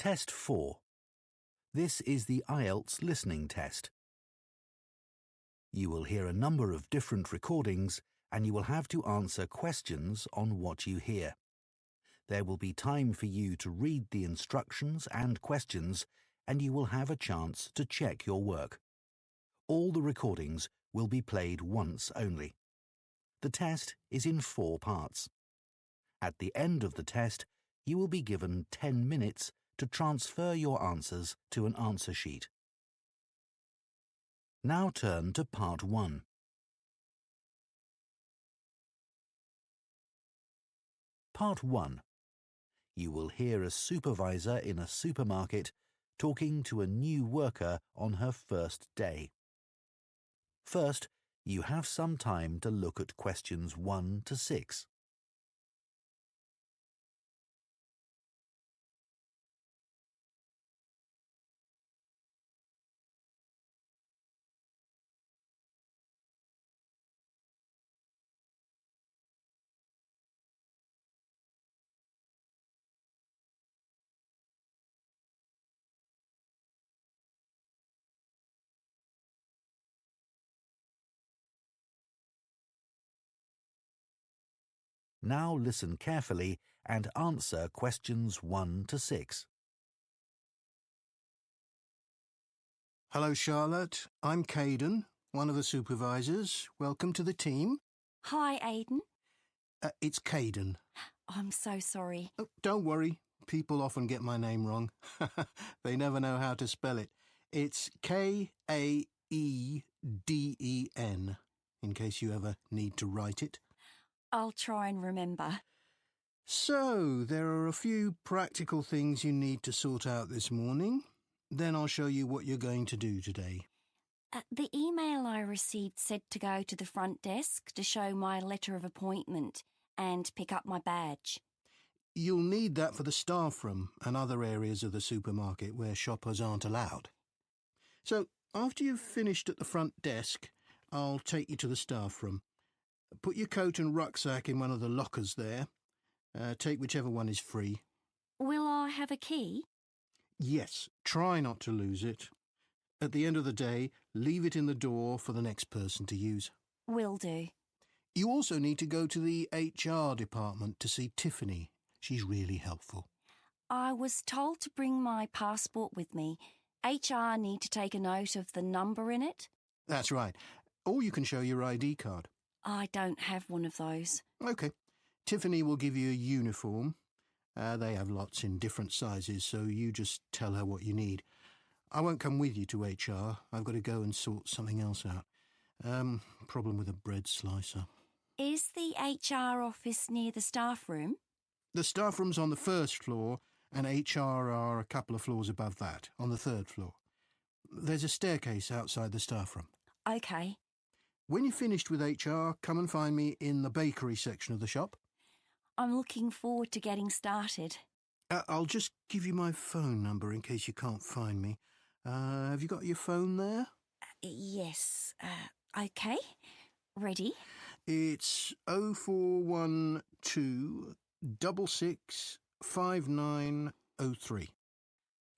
Test 4. This is the IELTS listening test. You will hear a number of different recordings and you will have to answer questions on what you hear. There will be time for you to read the instructions and questions and you will have a chance to check your work. All the recordings will be played once only. The test is in 4 parts. At the end of the test, you will be given 10 minutes to transfer your answers to an answer sheet. Now turn to Part 1. Part 1. You will hear a supervisor in a supermarket talking to a new worker on her first day. First, you have some time to look at questions 1 to 6. Now listen carefully and answer questions 1 to 6. Hello, Charlotte. I'm Caden, one of the supervisors. Welcome to the team. Hi, Aidan. It's Caden. I'm so sorry. Oh, don't worry. People often get my name wrong. They never know how to spell it. It's Kaeden, in case you ever need to write it. I'll try and remember. So, there are a few practical things you need to sort out this morning. Then I'll show you what you're going to do today. The email I received said to go to the front desk to show my letter of appointment and pick up my badge. You'll need that for the staff room and other areas of the supermarket where shoppers aren't allowed. So, after you've finished at the front desk, I'll take you to the staff room. Put your coat and rucksack in one of the lockers there. Take whichever one is free. Will I have a key? Yes, try not to lose it. At the end of the day, leave it in the door for the next person to use. Will do. You also need to go to the HR department to see Tiffany. She's really helpful. I was told to bring my passport with me. HR need to take a note of the number in it. That's right. Or you can show your ID card. I don't have one of those. OK. Tiffany will give you a uniform. They have lots in different sizes, so you just tell her what you need. I won't come with you to HR. I've got to go and sort something else out. Problem with a bread slicer. Is the HR office near the staff room? The staff room's on the 1st floor, and HR are a couple of floors above that, on the 3rd floor. There's a staircase outside the staff room. OK. When you're finished with HR, come and find me in the bakery section of the shop. I'm looking forward to getting started. I'll just give you my phone number in case you can't find me. Have you got your phone there? Yes. OK. Ready? It's 0412 66 5903.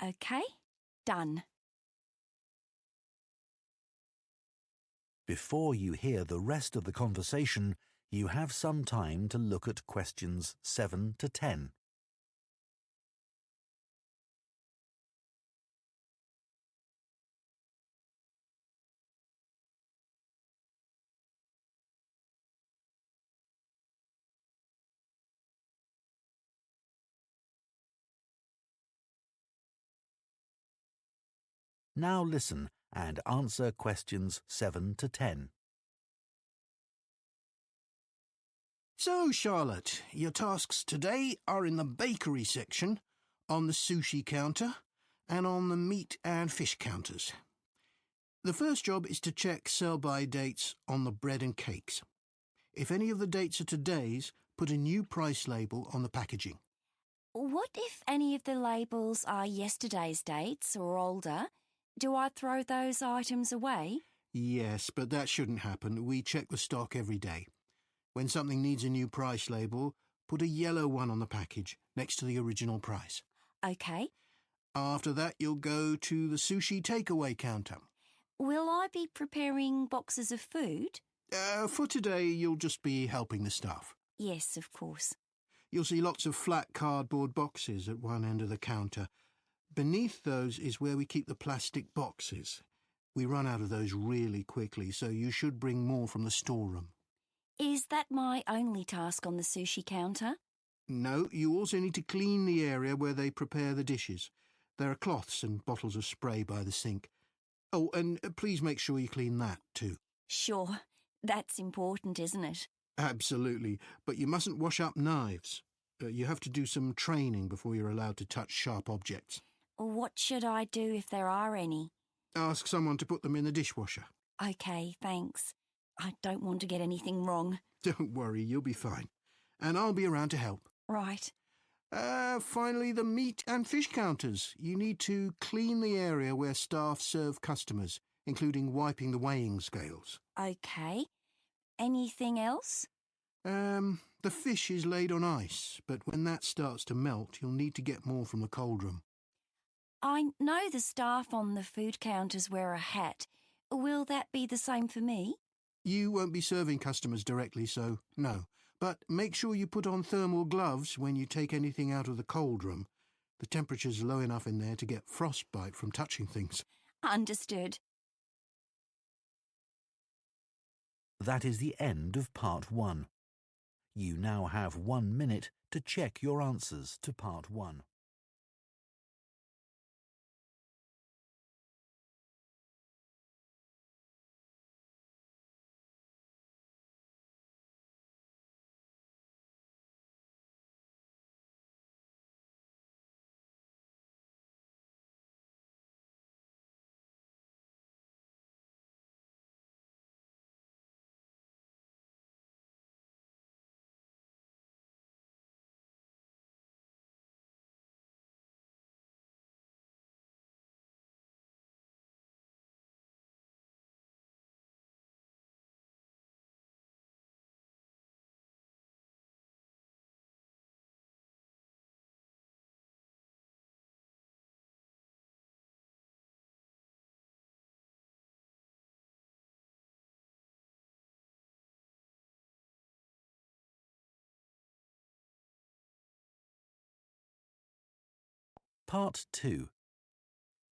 OK. Done. Before you hear the rest of the conversation, you have some time to look at questions 7 to 10. Now listen and answer questions 7 to 10. So, Charlotte, your tasks today are in the bakery section, on the sushi counter, and on the meat and fish counters. The first job is to check sell-by dates on the bread and cakes. If any of the dates are today's, put a new price label on the packaging. What if any of the labels are yesterday's dates or older? Do I throw those items away? Yes, but that shouldn't happen. We check the stock every day. When something needs a new price label, put a yellow one on the package next to the original price. OK. After that, you'll go to the sushi takeaway counter. Will I be preparing boxes of food? For today, you'll just be helping the staff. Yes, of course. You'll see lots of flat cardboard boxes at one end of the counter. Beneath those is where we keep the plastic boxes. We run out of those really quickly, so you should bring more from the storeroom. Is that my only task on the sushi counter? No, you also need to clean the area where they prepare the dishes. There are cloths and bottles of spray by the sink. Oh, and please make sure you clean that too. Sure. That's important, isn't it? Absolutely, but you mustn't wash up knives. You have to do some training before you're allowed to touch sharp objects. What should I do if there are any? Ask someone to put them in the dishwasher. OK, thanks. I don't want to get anything wrong. Don't worry, you'll be fine. And I'll be around to help. Right. Finally, the meat and fish counters. You need to clean the area where staff serve customers, including wiping the weighing scales. OK. Anything else? The fish is laid on ice, but when that starts to melt, you'll need to get more from the cold room. I know the staff on the food counters wear a hat. Will that be the same for me? You won't be serving customers directly, so no. But make sure you put on thermal gloves when you take anything out of the cold room. The temperature's low enough in there to get frostbite from touching things. Understood. That is the end of Part 1. You now have 1 minute to check your answers to Part 1. Part 2.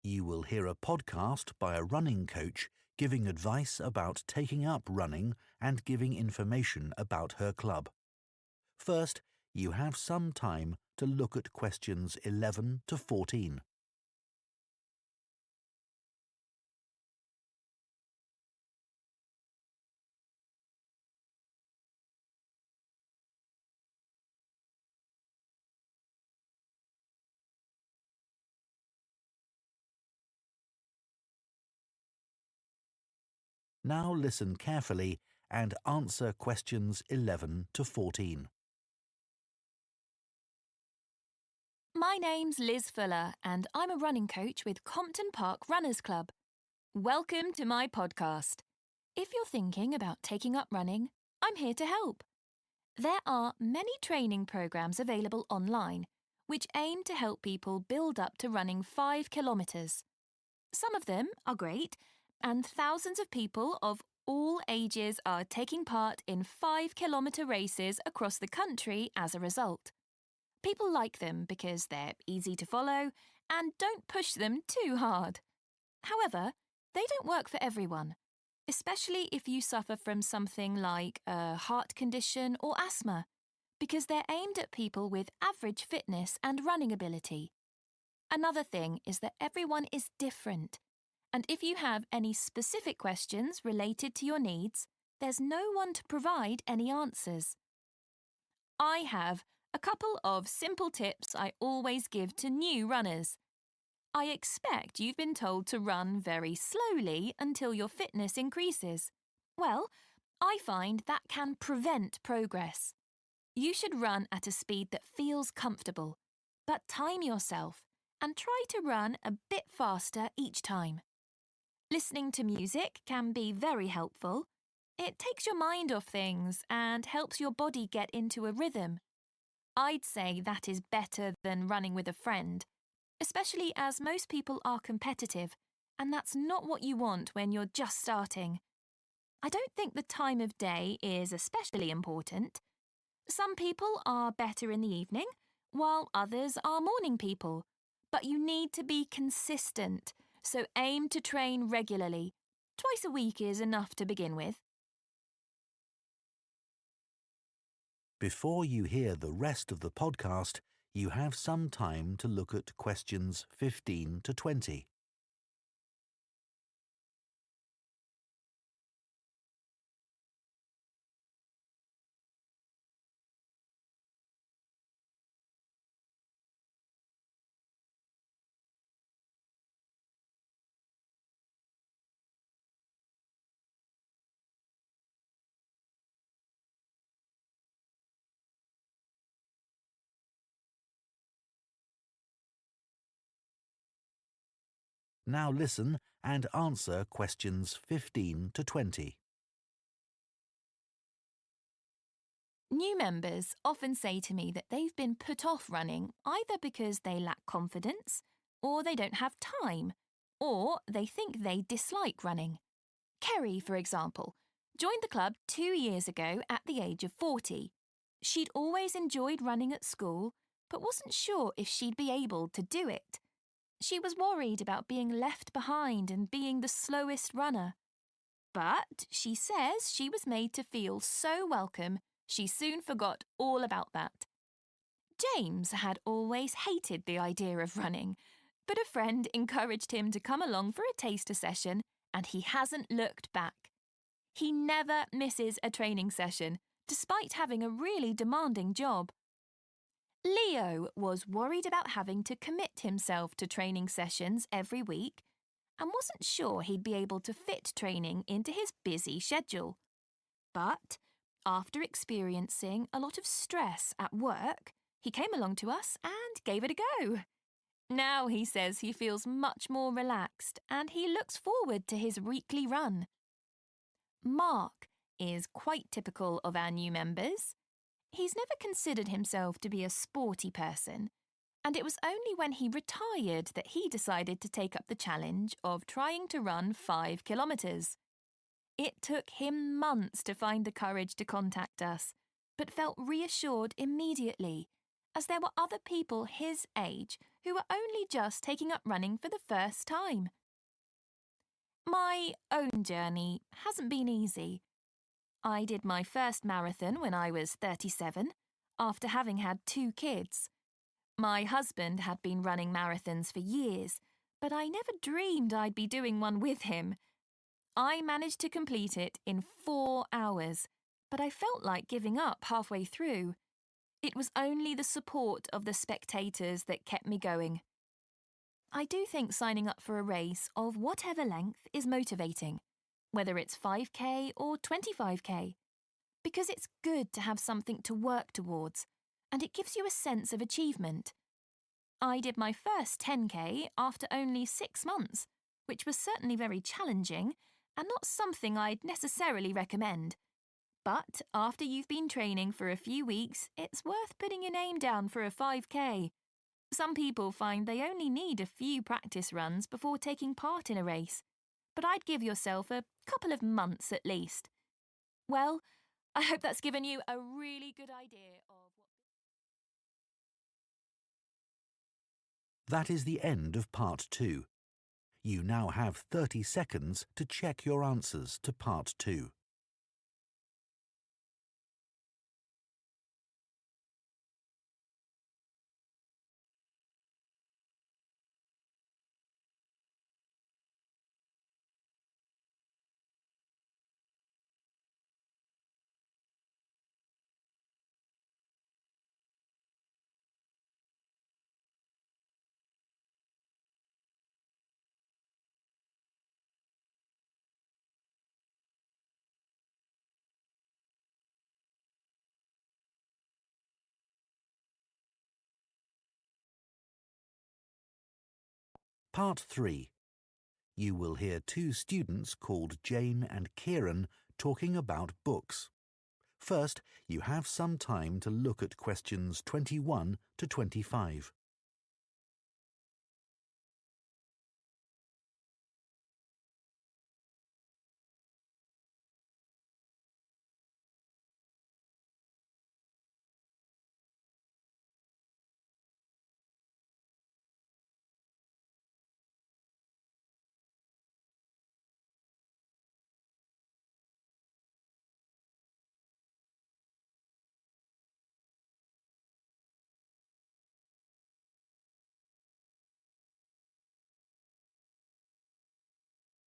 You will hear a podcast by a running coach giving advice about taking up running and giving information about her club. First, you have some time to look at questions 11 to 14. Now listen carefully and answer questions 11 to 14. My name's Liz Fuller and I'm a running coach with Compton Park Runners Club. Welcome to my podcast. If you're thinking about taking up running, I'm here to help. There are many training programs available online which aim to help people build up to running 5 kilometres. Some of them are great, and thousands of people of all ages are taking part in 5-kilometre races across the country as a result. People like them because they're easy to follow and don't push them too hard. However, they don't work for everyone, especially if you suffer from something like a heart condition or asthma, because they're aimed at people with average fitness and running ability. Another thing is that everyone is different, and if you have any specific questions related to your needs, there's no one to provide any answers. I have a couple of simple tips I always give to new runners. I expect you've been told to run very slowly until your fitness increases. Well, I find that can prevent progress. You should run at a speed that feels comfortable, but time yourself and try to run a bit faster each time. Listening to music can be very helpful. It takes your mind off things and helps your body get into a rhythm. I'd say that is better than running with a friend, especially as most people are competitive, and that's not what you want when you're just starting. I don't think the time of day is especially important. Some people are better in the evening, while others are morning people. But you need to be consistent, so aim to train regularly. Twice a week is enough to begin with. Before you hear the rest of the podcast, you have some time to look at questions 15 to 20. Now listen and answer questions 15 to 20. New members often say to me that they've been put off running either because they lack confidence, or they don't have time, or they think they dislike running. Kerry, for example, joined the club 2 years ago at the age of 40. She'd always enjoyed running at school, but wasn't sure if she'd be able to do it. She was worried about being left behind and being the slowest runner. But she says she was made to feel so welcome, she soon forgot all about that. James had always hated the idea of running, but a friend encouraged him to come along for a taster session, and he hasn't looked back. He never misses a training session, despite having a really demanding job. Leo was worried about having to commit himself to training sessions every week and wasn't sure he'd be able to fit training into his busy schedule. But after experiencing a lot of stress at work, he came along to us and gave it a go. Now he says he feels much more relaxed and he looks forward to his weekly run. Mark is quite typical of our new members. He's never considered himself to be a sporty person, and it was only when he retired that he decided to take up the challenge of trying to run 5 kilometres. It took him months to find the courage to contact us, but felt reassured immediately, as there were other people his age who were only just taking up running for the first time. My own journey hasn't been easy. I did my first marathon when I was 37, after having had 2 kids. My husband had been running marathons for years, but I never dreamed I'd be doing one with him. I managed to complete it in 4 hours, but I felt like giving up halfway through. It was only the support of the spectators that kept me going. I do think signing up for a race of whatever length is motivating, whether it's 5k or 25k, because it's good to have something to work towards, and it gives you a sense of achievement. I did my first 10k after only 6 months, which was certainly very challenging and not something I'd necessarily recommend. But after you've been training for a few weeks, it's worth putting your name down for a 5k. Some people find they only need a few practice runs before taking part in a race, but I'd give yourself a couple of months at least. Well, I hope that's given you a really good idea of what... That is the end of part 2. You now have 30 seconds to check your answers to part 2. Part 3. You will hear 2 students called Jane and Kieran talking about books. First, you have some time to look at questions 21 to 25.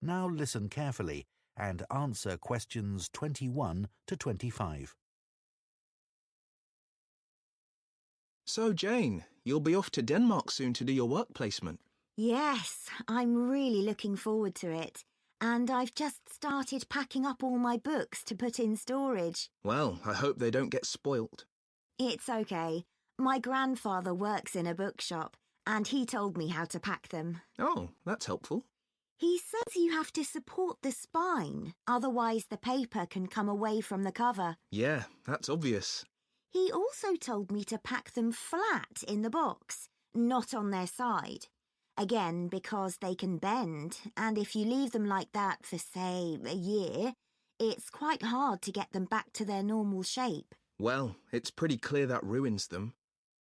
Now listen carefully and answer questions 21 to 25. So, Jane, you'll be off to Denmark soon to do your work placement. Yes, I'm really looking forward to it. And I've just started packing up all my books to put in storage. Well, I hope they don't get spoilt. It's okay. My grandfather works in a bookshop, and he told me how to pack them. Oh, that's helpful. He says you have to support the spine, otherwise the paper can come away from the cover. Yeah, that's obvious. He also told me to pack them flat in the box, not on their side. Again, because they can bend, and if you leave them like that for, say, a year, it's quite hard to get them back to their normal shape. Well, it's pretty clear that ruins them.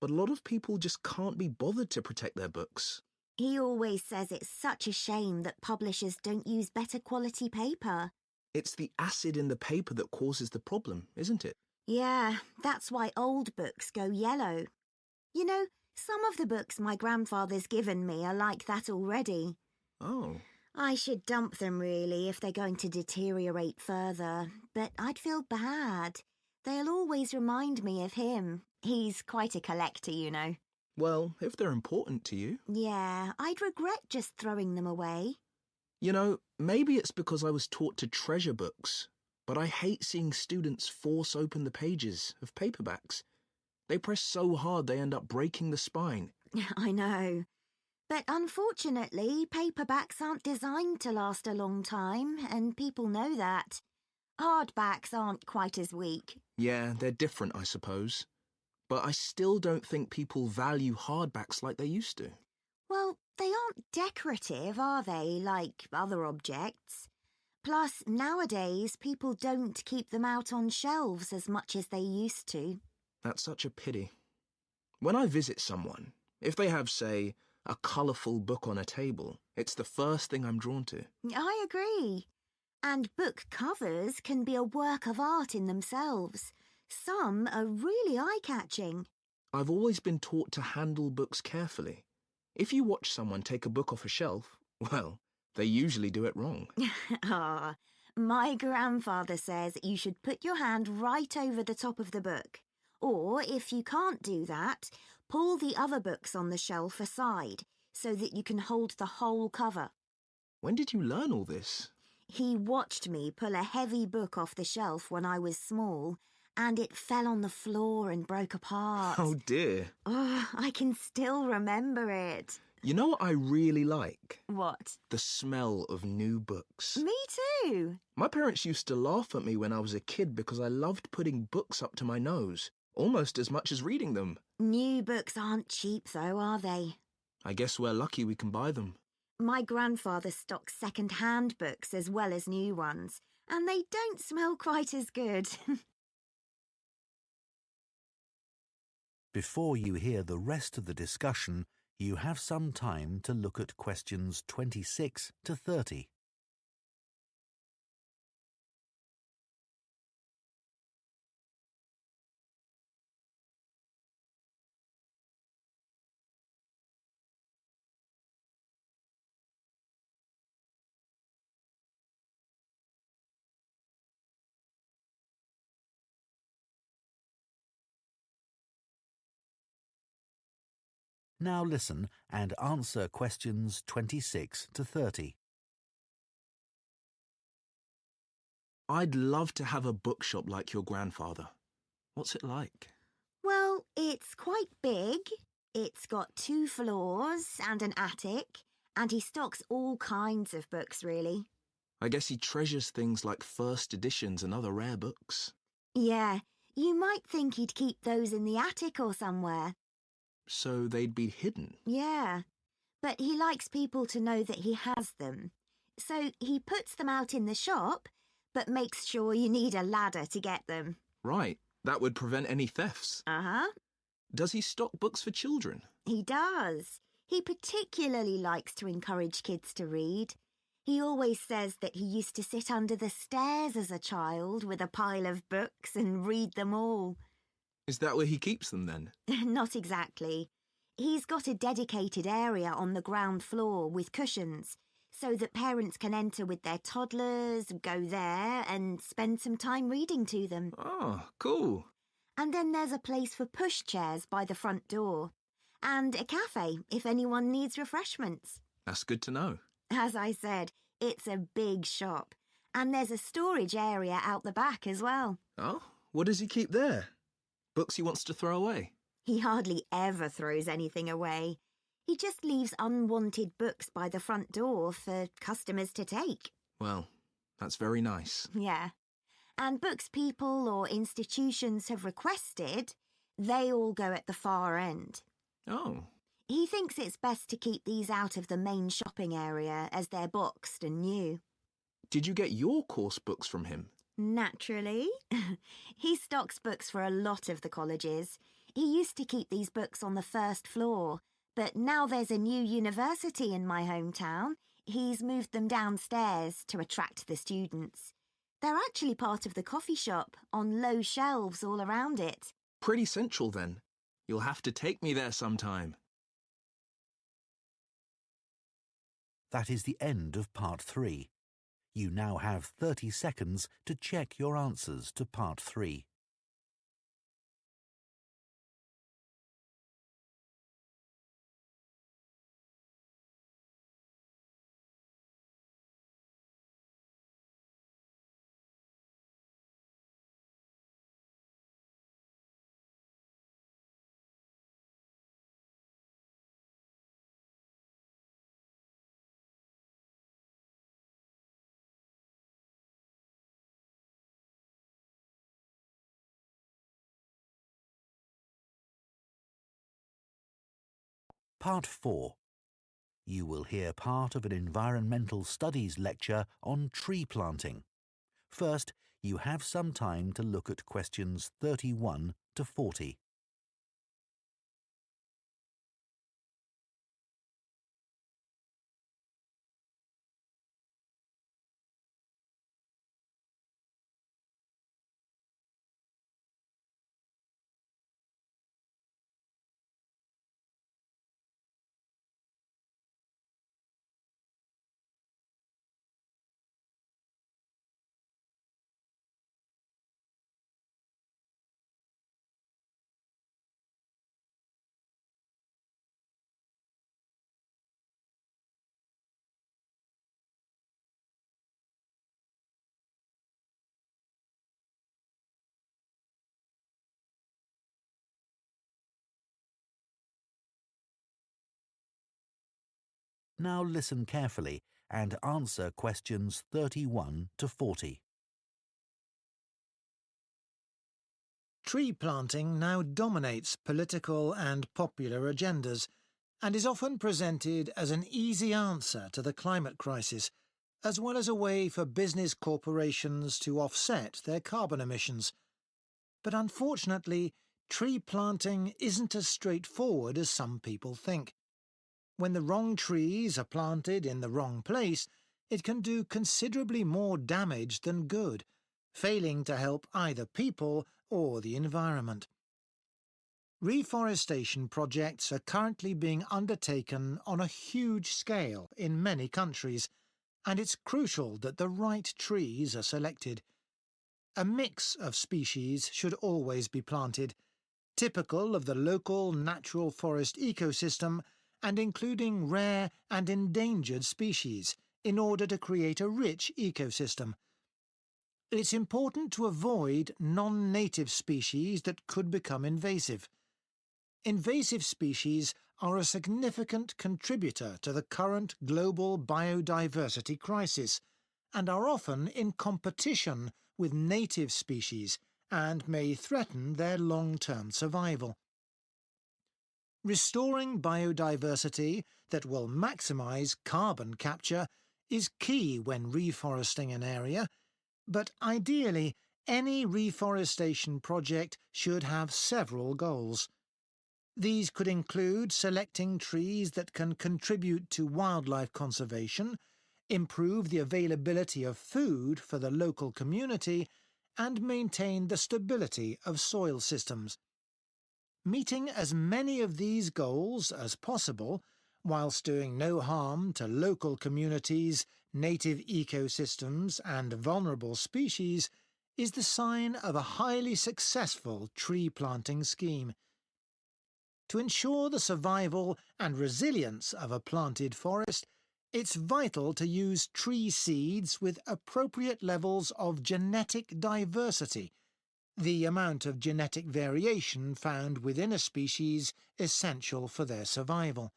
But a lot of people just can't be bothered to protect their books. He always says it's such a shame that publishers don't use better quality paper. It's the acid in the paper that causes the problem, isn't it? Yeah, that's why old books go yellow. You know, some of the books my grandfather's given me are like that already. Oh. I should dump them really if they're going to deteriorate further, but I'd feel bad. They'll always remind me of him. He's quite a collector, you know. Well, if they're important to you. Yeah, I'd regret just throwing them away. You know, maybe it's because I was taught to treasure books, but I hate seeing students force open the pages of paperbacks. They press so hard they end up breaking the spine. I know. But unfortunately, paperbacks aren't designed to last a long time, and people know that. Hardbacks aren't quite as weak. Yeah, they're different, I suppose. But I still don't think people value hardbacks like they used to. Well, they aren't decorative, are they, like other objects? Plus, nowadays, people don't keep them out on shelves as much as they used to. That's such a pity. When I visit someone, if they have, say, a colourful book on a table, it's the first thing I'm drawn to. I agree. And book covers can be a work of art in themselves. Some are really eye-catching. I've always been taught to handle books carefully. If you watch someone take a book off a shelf, well, they usually do it wrong. Ah, my grandfather says you should put your hand right over the top of the book. Or, if you can't do that, pull the other books on the shelf aside so that you can hold the whole cover. When did you learn all this? He watched me pull a heavy book off the shelf when I was small, and it fell on the floor and broke apart. Oh dear. Oh, I can still remember it. You know what I really like? What? The smell of new books. Me too. My parents used to laugh at me when I was a kid because I loved putting books up to my nose, almost as much as reading them. New books aren't cheap though, are they? I guess we're lucky we can buy them. My grandfather stocks second-hand books as well as new ones, and they don't smell quite as good. Before you hear the rest of the discussion, you have some time to look at questions 26 to 30. Now listen and answer questions 26 to 30. I'd love to have a bookshop like your grandfather. What's it like? Well, it's quite big. It's got 2 floors and an attic, and he stocks all kinds of books, really. I guess he treasures things like first editions and other rare books. Yeah, you might think he'd keep those in the attic or somewhere. So they'd be hidden? Yeah, but he likes people to know that he has them. So he puts them out in the shop, but makes sure you need a ladder to get them. Right, that would prevent any thefts. Uh-huh. Does he stock books for children? He does. He particularly likes to encourage kids to read. He always says that he used to sit under the stairs as a child with a pile of books and read them all. Is that where he keeps them then? Not exactly. He's got a dedicated area on the ground floor with cushions, so that parents can enter with their toddlers, go there and spend some time reading to them. Oh, cool. And then there's a place for pushchairs by the front door. And a cafe if anyone needs refreshments. That's good to know. As I said, it's a big shop. And there's a storage area out the back as well. Oh, what does he keep there? Books he wants to throw away? He hardly ever throws anything away. He just leaves unwanted books by the front door for customers to take. Well, that's very nice. Yeah. And books people or institutions have requested, they all go at the far end. Oh. He thinks it's best to keep these out of the main shopping area as they're boxed and new. Did you get your course books from him? Naturally. He stocks books for a lot of the colleges. He used to keep these books on the first floor, but now there's a new university in my hometown. He's moved them downstairs to attract the students. They're actually part of the coffee shop, on low shelves all around it. Pretty central then. You'll have to take me there sometime. That is the end of Part 3. You now have 30 seconds to check your answers to Part 3. Part 4. You will hear part of an environmental studies lecture on tree planting. First, you have some time to look at questions 31 to 40. Now listen carefully and answer questions 31 to 40. Tree planting now dominates political and popular agendas and is often presented as an easy answer to the climate crisis, as well as a way for business corporations to offset their carbon emissions. But unfortunately, tree planting isn't as straightforward as some people think. When the wrong trees are planted in the wrong place, it can do considerably more damage than good, failing to help either people or the environment. Reforestation projects are currently being undertaken on a huge scale in many countries, and it's crucial that the right trees are selected. A mix of species should always be planted, typical of the local natural forest ecosystem and including rare and endangered species in order to create a rich ecosystem. It's important to avoid non-native species that could become invasive. Invasive species are a significant contributor to the current global biodiversity crisis and are often in competition with native species and may threaten their long-term survival. Restoring biodiversity that will maximise carbon capture is key when reforesting an area, but ideally any reforestation project should have several goals. These could include selecting trees that can contribute to wildlife conservation, improve the availability of food for the local community, and maintain the stability of soil systems. Meeting as many of these goals as possible whilst doing no harm to local communities, native ecosystems and vulnerable species, is the sign of a highly successful tree planting scheme. To ensure the survival and resilience of a planted forest, it's vital to use tree seeds with appropriate levels of genetic diversity, the amount of genetic variation found within a species essential for their survival.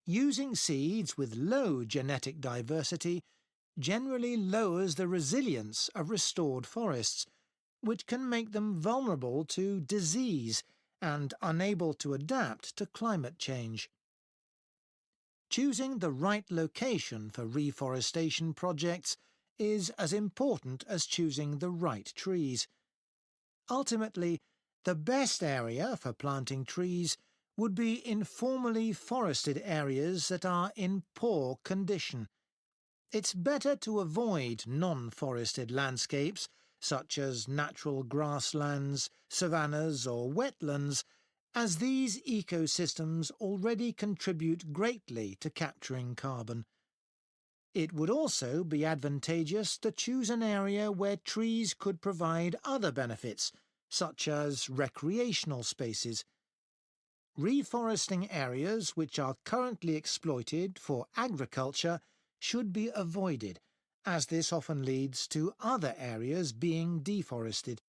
Using seeds with low genetic diversity generally lowers the resilience of restored forests, which can make them vulnerable to disease and unable to adapt to climate change. Choosing the right location for reforestation projects is as important as choosing the right trees. Ultimately, the best area for planting trees would be informally forested areas that are in poor condition. It's better to avoid non-forested landscapes such as natural grasslands, savannas or wetlands, as these ecosystems already contribute greatly to capturing carbon. It would also be advantageous to choose an area where trees could provide other benefits, such as recreational spaces. Reforesting areas which are currently exploited for agriculture should be avoided, as this often leads to other areas being deforested.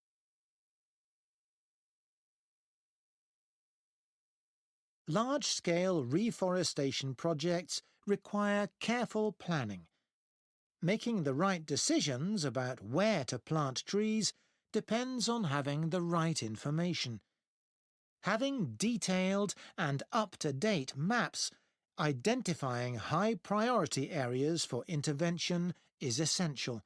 Large-scale reforestation projects require careful planning. Making the right decisions about where to plant trees depends on having the right information. Having detailed and up-to-date maps identifying high-priority areas for intervention is essential.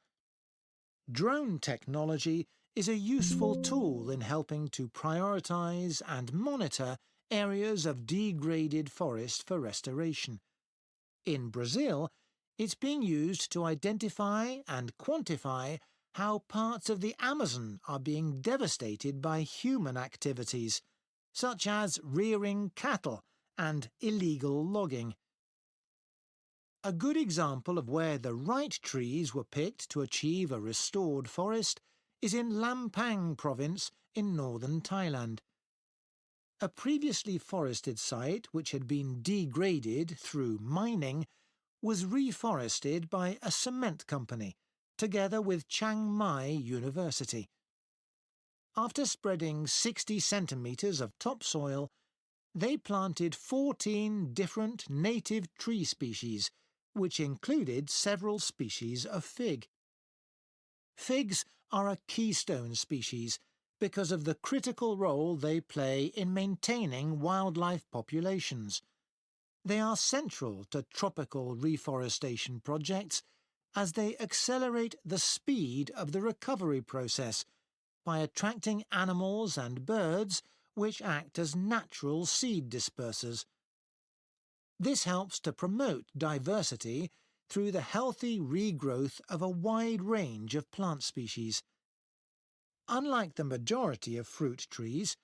Drone technology is a useful tool in helping to prioritise and monitor areas of degraded forest for restoration. In Brazil, it's being used to identify and quantify how parts of the Amazon are being devastated by human activities, such as rearing cattle and illegal logging. A good example of where the right trees were picked to achieve a restored forest is in Lampang province in northern Thailand. A previously forested site which had been degraded through mining was reforested by a cement company, together with Chiang Mai University. After spreading 60 centimetres of topsoil, they planted 14 different native tree species, which included several species of fig. Figs are a keystone species because of the critical role they play in maintaining wildlife populations. They are central to tropical reforestation projects as they accelerate the speed of the recovery process by attracting animals and birds which act as natural seed dispersers. This helps to promote diversity through the healthy regrowth of a wide range of plant species. Unlike the majority of fruit trees,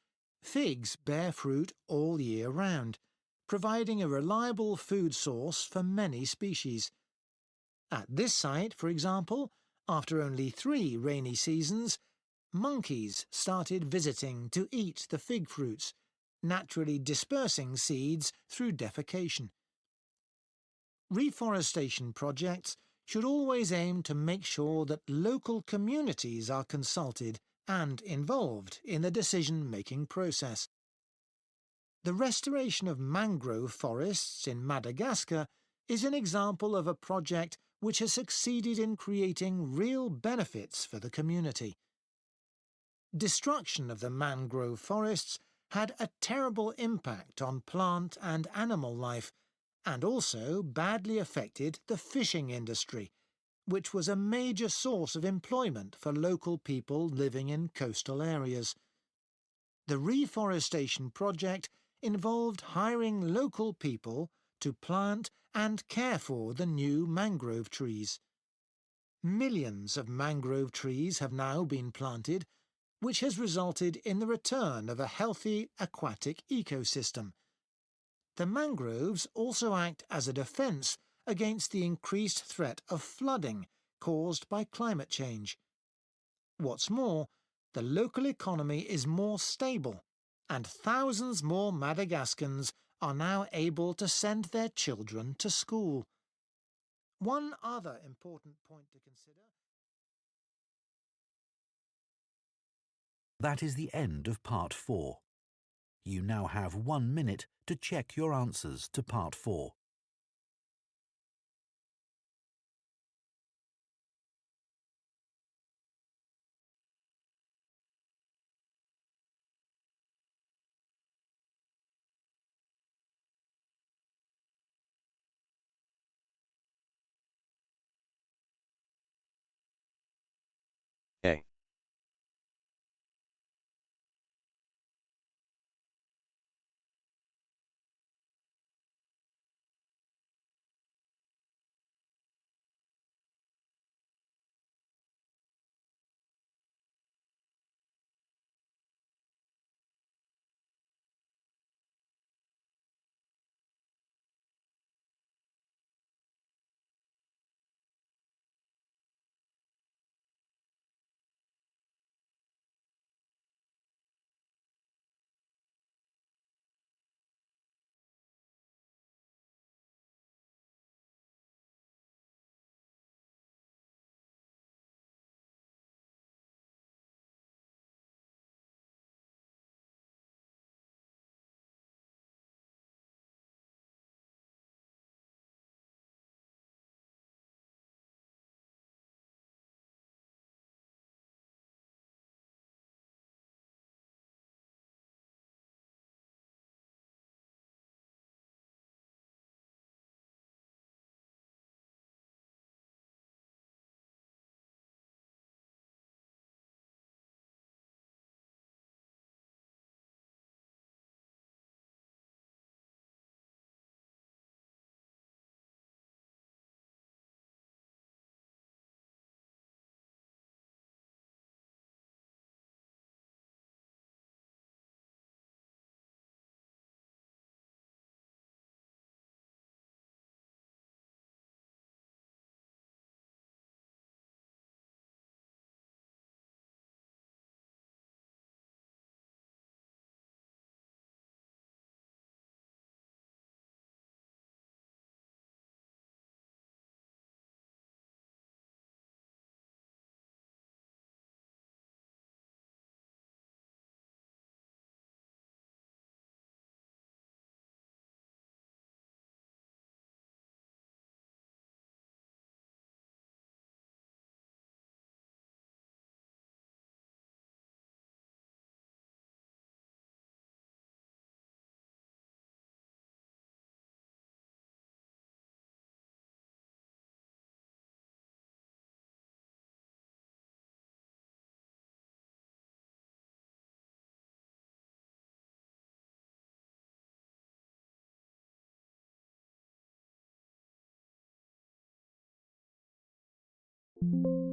figs bear fruit all year round, providing a reliable food source for many species. At this site, for example, after only 3 rainy seasons, monkeys started visiting to eat the fig fruits, naturally dispersing seeds through defecation. Reforestation projects should always aim to make sure that local communities are consulted and involved in the decision-making process. The restoration of mangrove forests in Madagascar is an example of a project which has succeeded in creating real benefits for the community. Destruction of the mangrove forests had a terrible impact on plant and animal life, and also badly affected the fishing industry, which was a major source of employment for local people living in coastal areas. The reforestation project involved hiring local people to plant and care for the new mangrove trees. Millions of mangrove trees have now been planted, which has resulted in the return of a healthy aquatic ecosystem. The mangroves also act as a defence against the increased threat of flooding caused by climate change. What's more, the local economy is more stable, and thousands more Madagascans are now able to send their children to school. One other important point to consider. That is the end of Part 4. You now have 1 minute to check your answers to Part 4. A.